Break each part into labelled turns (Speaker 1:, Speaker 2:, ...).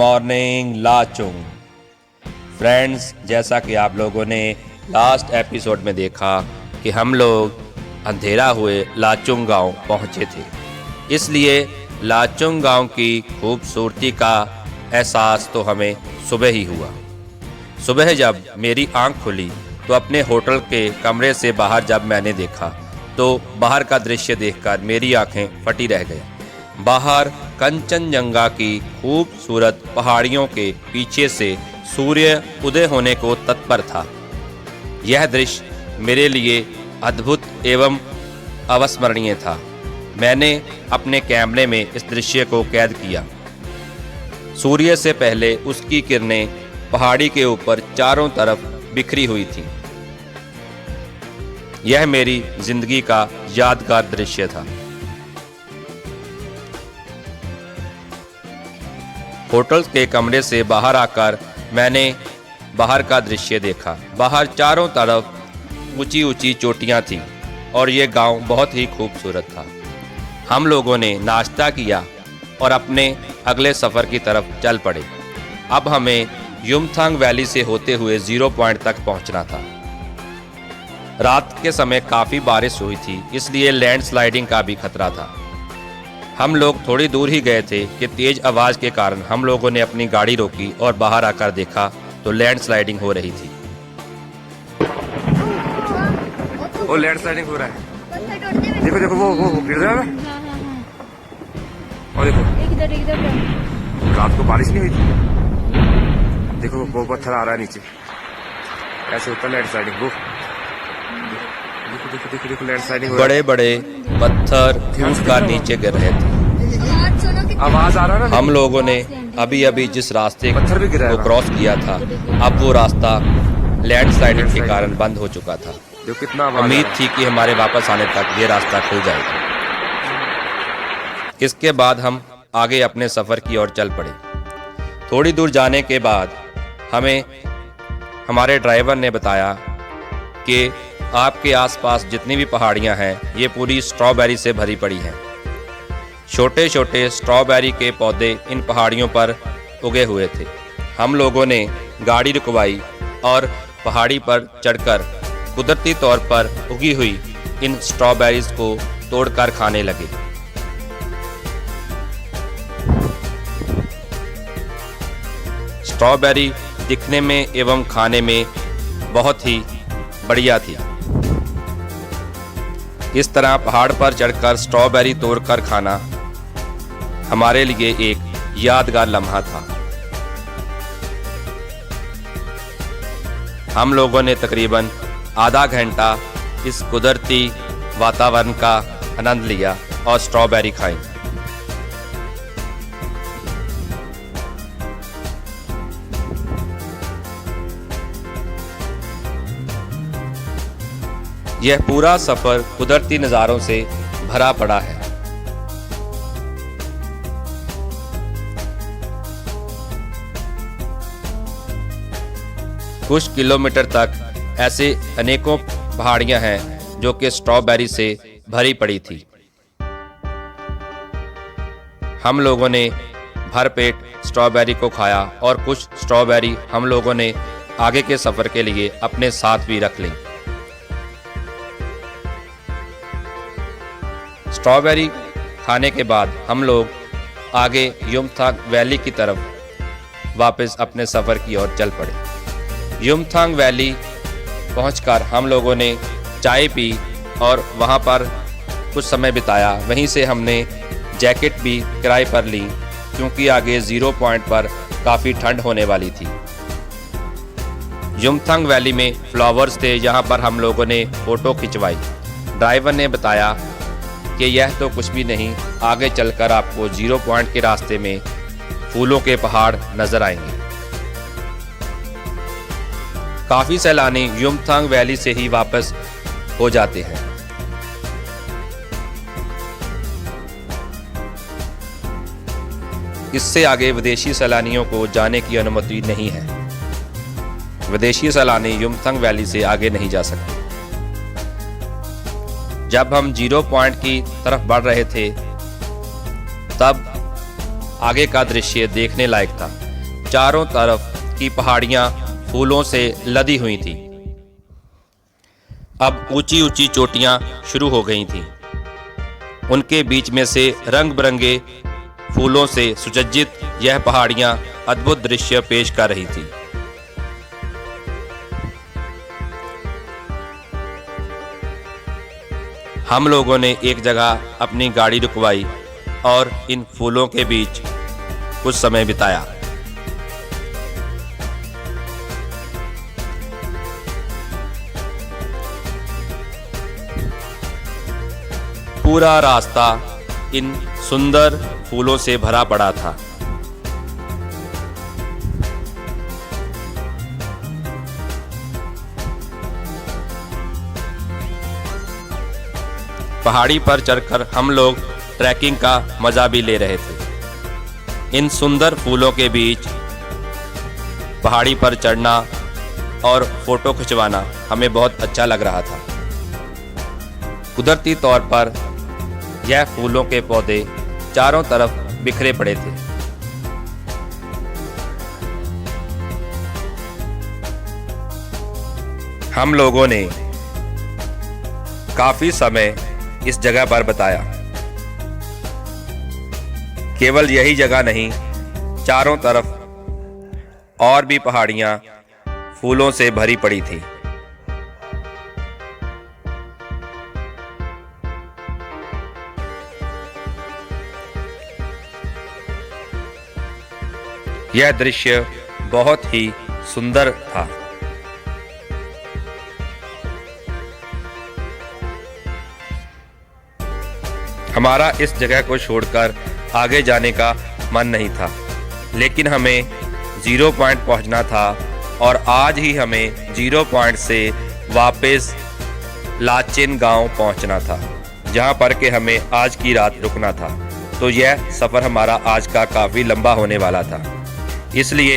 Speaker 1: Morning Lachung. Friends, जैसा कि आप लोगों ने लास्ट एपिसोड में देखा कि हम लोग अंधेरा हुए लाचुंग गांव पहुंचे थे, इसलिए लाचुंग गांव की खूबसूरती का एहसास तो हमें सुबह ही हुआ। सुबह जब मेरी आंख खुली तो अपने होटल के कमरे से बाहर जब मैंने देखा तो बाहर का दृश्य देखकर मेरी आंखें फटी रह गई। बाहर कंचनजंगा की खूबसूरत पहाड़ियों के पीछे से सूर्य उदय होने को तत्पर था। यह दृश्य मेरे लिए अद्भुत एवं अविस्मरणीय था। मैंने अपने कैमरे में इस दृश्य को कैद किया। सूर्य से पहले उसकी किरणें पहाड़ी के ऊपर चारों तरफ बिखरी हुई थी। यह मेरी जिंदगी का यादगार दृश्य था। होटल के कमरे से बाहर आकर मैंने बाहर का दृश्य देखा। बाहर चारों तरफ ऊंची ऊंची चोटियां थीं और ये गांव बहुत ही खूबसूरत था। हम लोगों ने नाश्ता किया और अपने अगले सफ़र की तरफ चल पड़े। अब हमें युमथांग वैली से होते हुए 0 पॉइंट तक पहुंचना था। रात के समय काफ़ी बारिश हुई थी, इसलिए लैंडस्लाइडिंग का भी खतरा था। हम लोग थोड़ी दूर ही गए थे कि तेज आवाज़ के कारण हम लोगों ने अपनी गाड़ी रोकी और बाहर आकर देखा तो लैंडस्लाइडिंग हो रही थी। वो लैंडस्लाइडिंग हो रहा है। देखो देखो वो गिर रहा है। और देखो रात को बारिश नहीं हुई थी। देखो वो पत्थर आ रहा है नीचे, ऐसे होता है लैंडस्लाइडिंग। वो देखो देखो देखो लैंडस्लाइडिंग। बड़े बड़े पत्थर टूटकर नीचे गिर रहे थे। आवाज आ रहा है ना। हम लोगों ने अभी अभी जिस रास्ते को क्रॉस किया था, अब वो रास्ता लैंडस्लाइडिंग के कारण बंद हो चुका था। उम्मीद थी कि हमारे वापस आने तक ये रास्ता खुल जाएगा। इसके बाद हम आगे अपने सफ़र की ओर चल पड़े। थोड़ी दूर जाने के बाद हमें हमारे ड्राइवर ने बताया कि आपके आसपास जितनी भी पहाड़ियां हैं ये पूरी स्ट्रॉबेरी से भरी पड़ी हैं। छोटे छोटे स्ट्रॉबेरी के पौधे इन पहाड़ियों पर उगे हुए थे। हम लोगों ने गाड़ी रुकवाई और पहाड़ी पर चढ़कर कुदरती तौर पर उगी हुई इन स्ट्रॉबेरीज को तोड़कर खाने लगे। स्ट्रॉबेरी दिखने में एवं खाने में बहुत ही बढ़िया थी। इस तरह पहाड़ पर चढ़कर स्ट्रॉबेरी तोड़कर खाना हमारे लिए एक यादगार लम्हा था। हम लोगों ने तकरीबन आधा घंटा इस कुदरती वातावरण का आनंद लिया और स्ट्रॉबेरी खाई। यह पूरा सफर कुदरती नज़ारों से भरा पड़ा है। कुछ किलोमीटर तक ऐसे अनेकों पहाड़ियां हैं जो कि स्ट्रॉबेरी से भरी पड़ी थी। हम लोगों ने भरपेट स्ट्रॉबेरी को खाया और कुछ स्ट्रॉबेरी हम लोगों ने आगे के सफ़र के लिए अपने साथ भी रख ली। स्ट्रॉबेरी खाने के बाद हम लोग आगे युमथांग वैली की तरफ वापस अपने सफ़र की ओर चल पड़े। युमथांग वैली पहुंचकर हम लोगों ने चाय पी और वहां पर कुछ समय बिताया। वहीं से हमने जैकेट भी किराए पर ली क्योंकि आगे 0 पॉइंट पर काफ़ी ठंड होने वाली थी। युमथांग वैली में फ्लावर्स थे, यहाँ पर हम लोगों ने फ़ोटो खिंचवाई। ड्राइवर ने बताया कि यह तो कुछ भी नहीं, आगे चलकर आपको 0 पॉइंट के रास्ते में फूलों के पहाड़ नजर आएंगे। काफ़ी सैलानी युमथांग वैली से ही वापस हो जाते हैं। इससे आगे विदेशी सैलानियों को जाने की अनुमति नहीं है। विदेशी सैलानी युमथांग वैली से आगे नहीं जा सकते। जब हम 0 पॉइंट की तरफ बढ़ रहे थे तब आगे का दृश्य देखने लायक था। चारों तरफ की पहाड़ियां फूलों से लदी हुई थीं। अब ऊंची ऊंची चोटियां शुरू हो गई थीं। उनके बीच में से रंग बिरंगे फूलों से सुसज्जित यह पहाड़ियां अद्भुत दृश्य पेश कर रही थी। हम लोगों ने एक जगह अपनी गाड़ी रुकवाई और इन फूलों के बीच कुछ समय बिताया। पूरा रास्ता इन सुंदर फूलों से भरा पड़ा था। पहाड़ी पर चढ़कर हम लोग ट्रैकिंग का मजा भी ले रहे थे। इन सुंदर फूलों के बीच पहाड़ी पर चढ़ना और फोटो खिंचवाना हमें बहुत अच्छा लग रहा था। कुदरती तौर पर यह फूलों के पौधे चारों तरफ बिखरे पड़े थे। हम लोगों ने काफी समय इस जगह पर बताया। केवल यही जगह नहीं, चारों तरफ और भी पहाड़ियां फूलों से भरी पड़ी थी। यह दृश्य बहुत ही सुंदर था। हमारा इस जगह को छोड़कर आगे जाने का मन नहीं था, लेकिन हमें 0 पॉइंट पहुंचना था और आज ही हमें 0 पॉइंट से वापस लाचेन गांव पहुंचना था, जहां पर के हमें आज की रात रुकना था। तो यह सफ़र हमारा आज का काफ़ी लंबा होने वाला था। इसलिए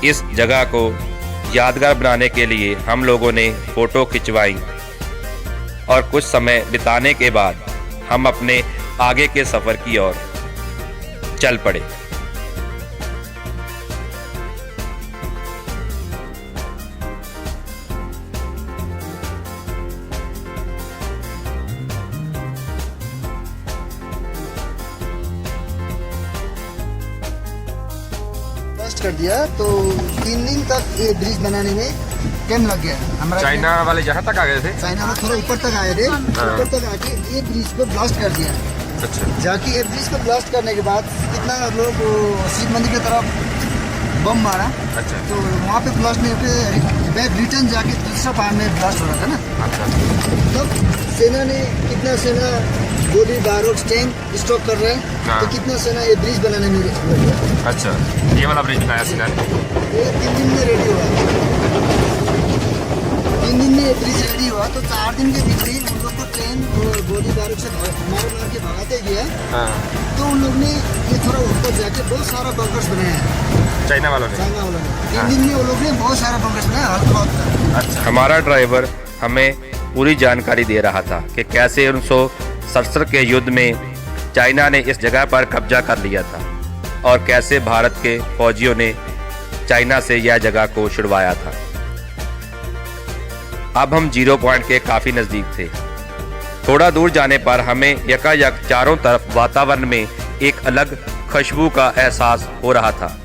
Speaker 1: इस जगह को यादगार बनाने के लिए हम लोगों ने फ़ोटो खिंचवाई और कुछ समय बिताने के बाद हम अपने आगे के सफ़र की ओर चल पड़े।
Speaker 2: कर दिया तो 3 दिन तक ये ब्रिज बनाने में टाइम लग गया। हमारा
Speaker 3: चाइना वाले जहाँ तक आ गए थे,
Speaker 2: चाइना वाले थोड़ा ऊपर तक आए थे। ऊपर तक आके ये ब्रिज को ब्लास्ट कर दिया।
Speaker 3: अच्छा,
Speaker 2: जाके ये ब्रिज को ब्लास्ट करने के बाद कितना लोग शिव मंदिर की तरफ बम मारा।
Speaker 3: अच्छा,
Speaker 2: तो वहाँ पे ब्लास्ट नहीं होते, बैक रिटर्न जाके दूसरा पहाड़ में ब्लास्ट हो रहा था ना।
Speaker 3: अच्छा,
Speaker 2: तब सेना ने कितना सेना गोली बारूद टैंक स्टॉक कर रहे हैं। तो कितना सेना ये ब्रिज बनाने में लगा।
Speaker 3: अच्छा, ये वाला ब्रिज बनाया सीधा ने?
Speaker 2: ये 3 दिन में रेडी हुआ। 3 दिन में ये ब्रिज रेडी हुआ तो 4 दिन के भीतर ही उन लोग को ट्रेन और गोली बारूद से मार के भगाते गया। तो उन लोग ने ये थोड़ा ऊपर जाके बहुत सारा बंकर्स बनाया है
Speaker 3: चाइना वालों ने।
Speaker 2: 3 दिन में वो लोग ने बहुत सारा बंकर्स बनाया हल्का।
Speaker 3: अच्छा,
Speaker 1: हमारा ड्राइवर हमें पूरी जानकारी दे रहा था कि कैसे 1967 के युद्ध में चाइना ने इस जगह पर कब्जा कर लिया था और कैसे भारत के फौजियों ने चाइना से यह जगह को छुड़वाया था। अब हम 0 पॉइंट के काफ़ी नज़दीक थे। थोड़ा दूर जाने पर हमें यकायक चारों तरफ वातावरण में एक अलग खुशबू का एहसास हो रहा था।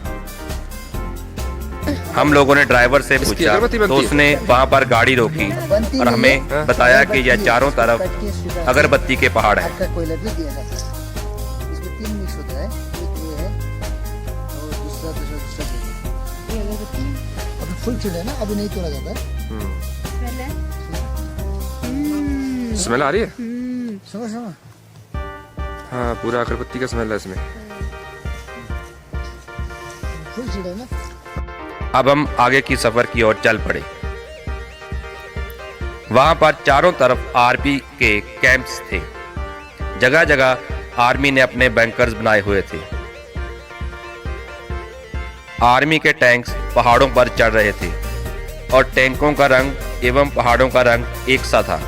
Speaker 1: हम लोगों ने ड्राइवर से पूछा तो उसने वहां पर गाड़ी रोकी और हमें बताया कि यह चारों तरफ अगरबत्ती के पहाड़ हैं।
Speaker 2: कोयला भी दिया जाता है। इसमें 3 मिक्स होता है, एक ये है और दूसरा ये अगरबत्ती अभी फुल चिड़ है ना, अभी नहीं तोड़ा जाता है।
Speaker 3: स्मेल आ रही है।
Speaker 2: समझ
Speaker 3: हाँ, पूरा अगरबत्ती का स्मेल है इसमें।
Speaker 2: फुल चिड़ है ना।
Speaker 1: अब हम आगे की सफर की ओर चल पड़े। वहां पर चारों तरफ आर्मी के कैंप्स थे। जगह जगह आर्मी ने अपने बैंकर्स बनाए हुए थे। आर्मी के टैंक्स पहाड़ों पर चढ़ रहे थे और टैंकों का रंग एवं पहाड़ों का रंग एक सा था।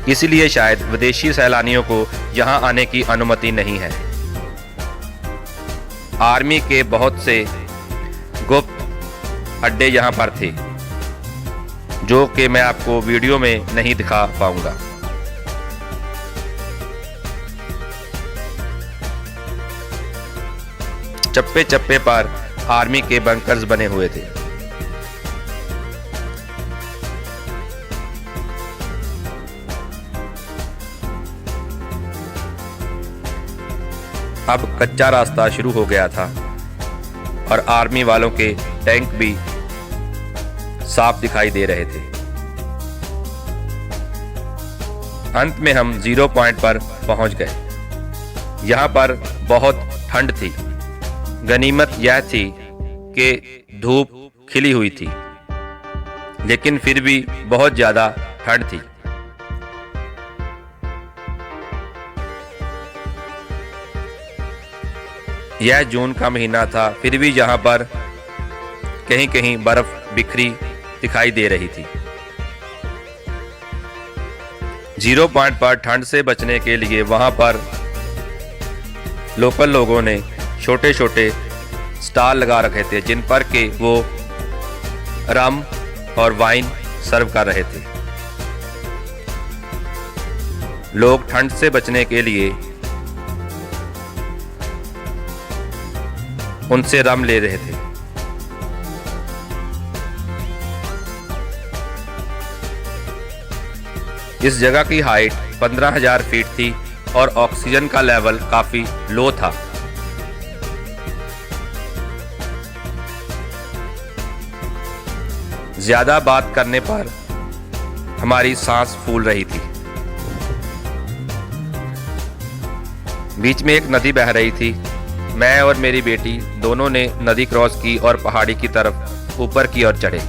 Speaker 1: इसलिए शायद विदेशी सैलानियों को यहाँ आने की अनुमति नहीं है। आर्मी के बहुत से गुप्त अड्डे यहाँ पर थे, जो कि मैं आपको वीडियो में नहीं दिखा पाऊंगा। चप्पे चप्पे पर आर्मी के बंकर्स बने हुए थे। अब कच्चा रास्ता शुरू हो गया था और आर्मी वालों के टैंक भी साफ दिखाई दे रहे थे। अंत में हम 0 पॉइंट पर पहुंच गए। यहाँ पर बहुत ठंड थी। गनीमत यह थी कि धूप खिली हुई थी, लेकिन फिर भी बहुत ज्यादा ठंड थी। यह जून का महीना था, फिर भी यहाँ पर कहीं कहीं बर्फ बिखरी दिखाई दे रही थी। 0 पॉइंट पर ठंड से बचने के लिए वहां पर लोकल लोगों ने छोटे छोटे स्टॉल लगा रखे थे, जिन पर के वो रम और वाइन सर्व कर रहे थे। लोग ठंड से बचने के लिए उनसे रम ले रहे थे। इस जगह की हाइट 15,000 फीट थी और ऑक्सीजन का लेवल काफी लो था। ज्यादा बात करने पर हमारी सांस फूल रही थी। बीच में एक नदी बह रही थी। मैं और मेरी बेटी दोनों ने नदी क्रॉस की और पहाड़ी की तरफ ऊपर की ओर चढ़े।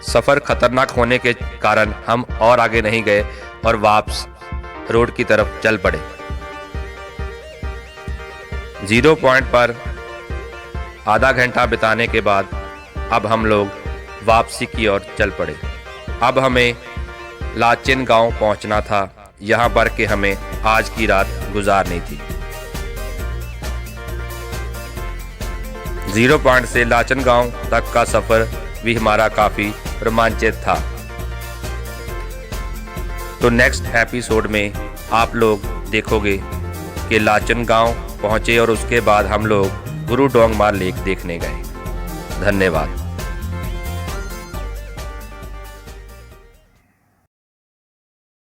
Speaker 1: सफर खतरनाक होने के कारण हम और आगे नहीं गए और वापस रोड की तरफ चल पड़े। 0 पॉइंट पर आधा घंटा बिताने के बाद अब हम लोग वापसी की ओर चल पड़े। अब हमें लाचेन गांव पहुंचना था, यहां पर के हमें आज की रात गुजारनी थी। 0 पॉइंट से लाचेन गांव तक का सफर भी हमारा काफी रोमांचित था। तो नेक्स्ट एपिसोड में आप लोग देखोगे कि लाचेन गांव पहुंचे और उसके बाद हम लोग गुरु डोंगमार लेक देखने गए। धन्यवाद।